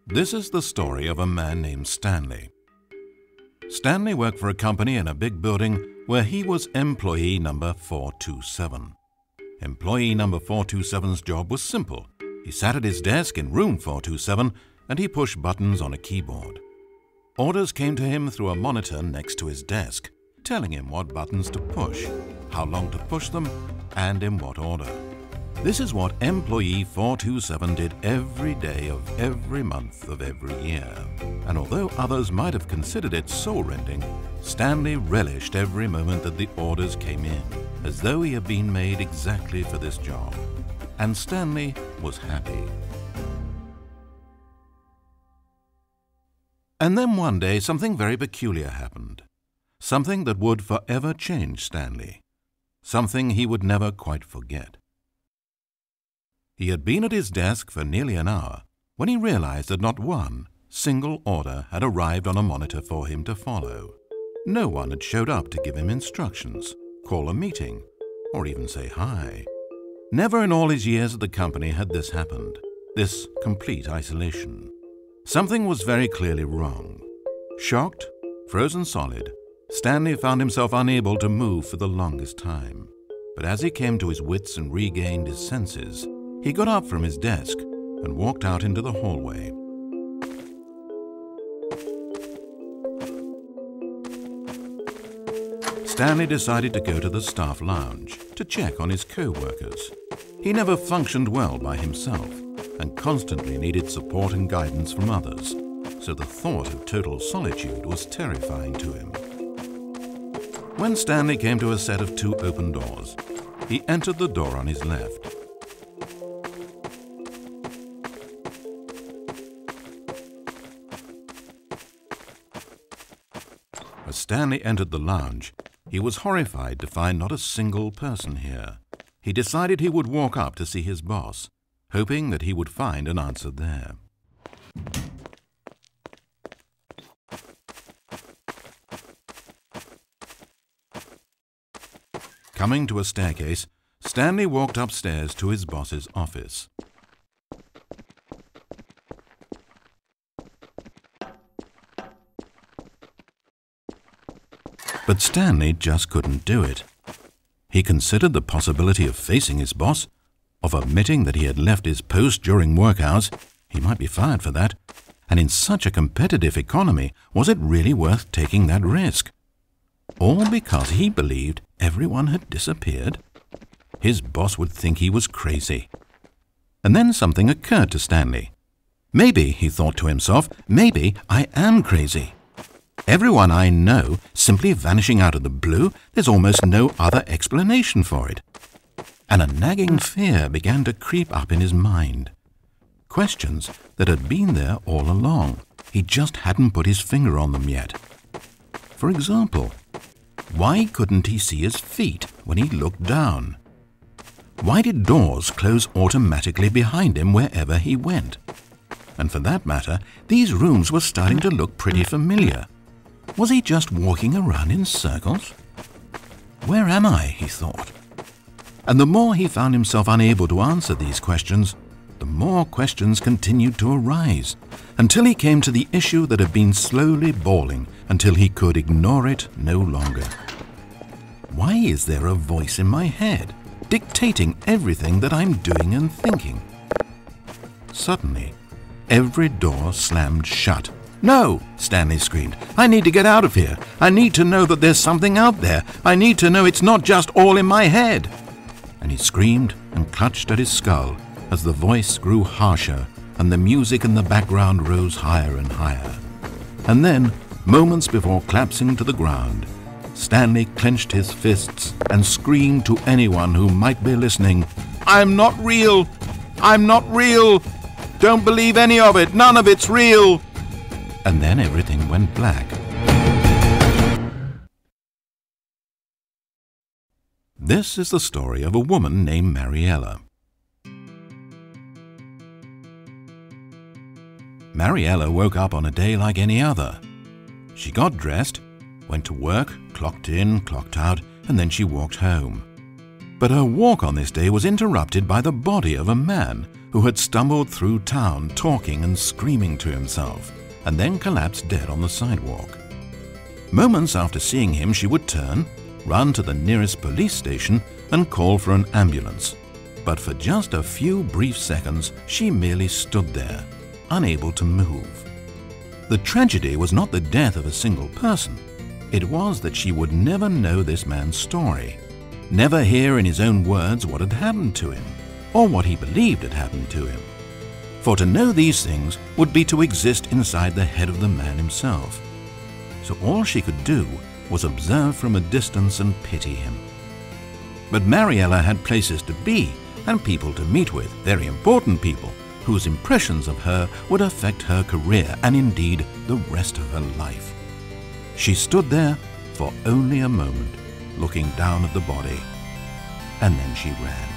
This is the story of a man named Stanley. Stanley worked for a company in a big building where he was employee number 427. Employee number 427's job was simple. He sat at his desk in room 427 and he pushed buttons on a keyboard. Orders came to him through a monitor next to his desk, telling him what buttons to push, how long to push them, and in what order. This is what employee 427 did every day of every month of every year. And although others might have considered it soul-rending, Stanley relished every moment that the orders came in, as though he had been made exactly for this job. And Stanley was happy. And then one day something very peculiar happened. Something that would forever change Stanley. Something he would never quite forget. He had been at his desk for nearly an hour when he realized that not one single order had arrived on a monitor for him to follow. No one had showed up to give him instructions, call a meeting, or even say hi. Never in all his years at the company had this happened, this complete isolation. Something was very clearly wrong. Shocked, frozen solid, Stanley found himself unable to move for the longest time. But as he came to his wits and regained his senses, he got up from his desk and walked out into the hallway. Stanley decided to go to the staff lounge to check on his co-workers. He never functioned well by himself and constantly needed support and guidance from others, so the thought of total solitude was terrifying to him. When Stanley came to a set of 2 open doors, he entered the door on his left. As Stanley entered the lounge, he was horrified to find not a single person here. He decided he would walk up to see his boss, hoping that he would find an answer there. Coming to a staircase, Stanley walked upstairs to his boss's office. But Stanley just couldn't do it. He considered the possibility of facing his boss, of admitting that he had left his post during work hours. He might be fired for that. And in such a competitive economy, was it really worth taking that risk? All because he believed everyone had disappeared? His boss would think he was crazy. And then something occurred to Stanley. Maybe, he thought to himself, maybe I am crazy. Everyone I know simply vanishing out of the blue, there's almost no other explanation for it. And a nagging fear began to creep up in his mind. Questions that had been there all along. He just hadn't put his finger on them yet. For example, why couldn't he see his feet when he looked down? Why did doors close automatically behind him wherever he went? And for that matter, these rooms were starting to look pretty familiar. Was he just walking around in circles? Where am I, he thought. And the more he found himself unable to answer these questions, the more questions continued to arise, until he came to the issue that had been slowly boiling until he could ignore it no longer. Why is there a voice in my head, dictating everything that I'm doing and thinking? Suddenly, every door slammed shut. "No!" Stanley screamed. "I need to get out of here. I need to know that there's something out there. I need to know it's not just all in my head." And he screamed and clutched at his skull as the voice grew harsher and the music in the background rose higher and higher. And then, moments before collapsing to the ground, Stanley clenched his fists and screamed to anyone who might be listening, "I'm not real! I'm not real! Don't believe any of it! None of it's real!" And then everything went black. This is the story of a woman named Mariella. Mariella woke up on a day like any other. She got dressed, went to work, clocked in, clocked out, and then she walked home. But her walk on this day was interrupted by the body of a man who had stumbled through town talking and screaming to himself, and then collapsed dead on the sidewalk. Moments after seeing him, she would turn, run to the nearest police station, and call for an ambulance. But for just a few brief seconds, she merely stood there, unable to move. The tragedy was not the death of a single person. It was that she would never know this man's story, never hear in his own words what had happened to him, or what he believed had happened to him. For to know these things would be to exist inside the head of the man himself. So all she could do was observe from a distance and pity him. But Mariella had places to be and people to meet with, very important people, whose impressions of her would affect her career and indeed the rest of her life. She stood there for only a moment, looking down at the body, and then she ran.